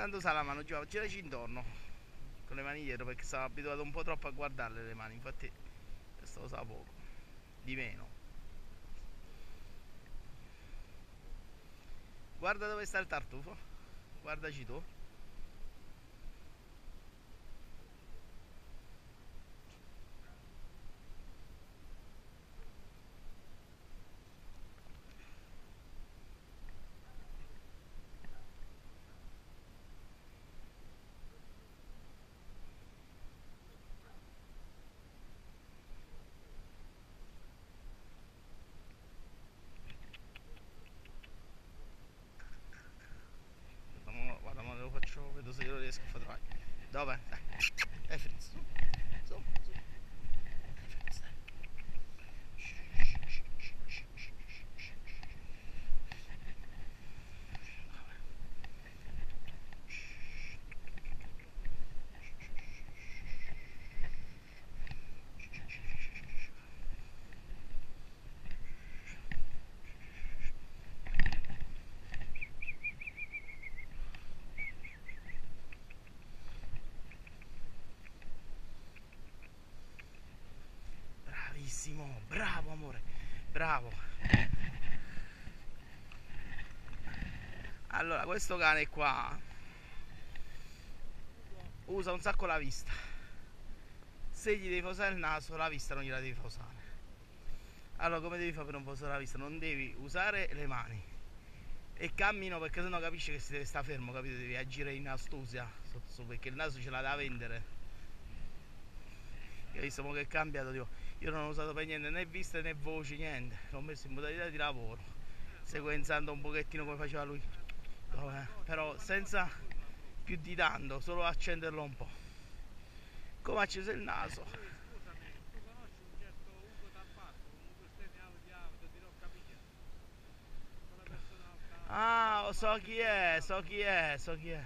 tanto sa la mano, giraci intorno con le mani dietro perché stavo abituato un po' troppo a guardarle le mani, infatti questo lo sa poco, di meno. Guarda dove sta il tartufo, guardaci tu. Guarda, ma lo faccio, vedo se lo riesco a fare trovare. Dove? Dai, Fritz, su, su. Fritz, dai. Bravissimo, bravo amore, bravo. Allora, questo cane qua usa un sacco la vista. Se gli devi posare il naso, la vista non gliela devi posare. Allora, come devi fare per non posare la vista? Non devi usare le mani e cammino perché sennò capisci che si deve stare fermo, capito? Devi agire in astucia perché il naso ce l'ha da vendere. Io ho visto che è cambiato, dico, io non ho usato per niente né viste né voci, niente. L'ho messo in modalità di lavoro, sequenzando un pochettino come faceva lui. Però senza più di tanto, solo accenderlo un po'. Come ha acceso il naso. Scusami, tu conosci un certo Ugo Tabacco, un bestemmia audio, ti l'ho capito. Quella persona al Ah, so chi è, so chi è, so chi è.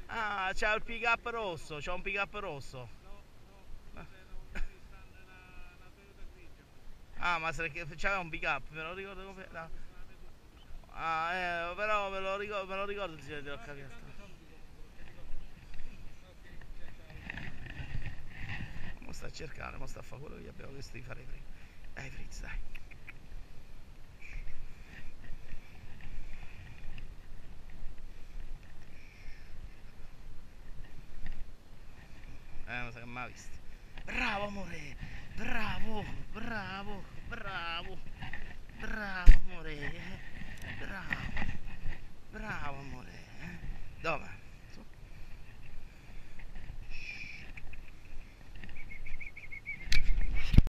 Ah, c'ha il pick up rosso, c'ha un pick up rosso. no, quello era un Nissan, una Toyota grigia. Ah, ma se c'aveva un pick up, me lo ricordo come. No. Questo non è tutto, diciamo. Ah, però me lo ricordo il signore della Ogni capito. tanto saluti comunque, non ti conosco. Ok, ciao ciao. Mo sta a cercare, mo sta a fare quello che gli abbiamo chiesto di fare prima. Dai Fritz, dai. Non sa che mi ha visto. Bravo amore, bravo, bravo, bravo.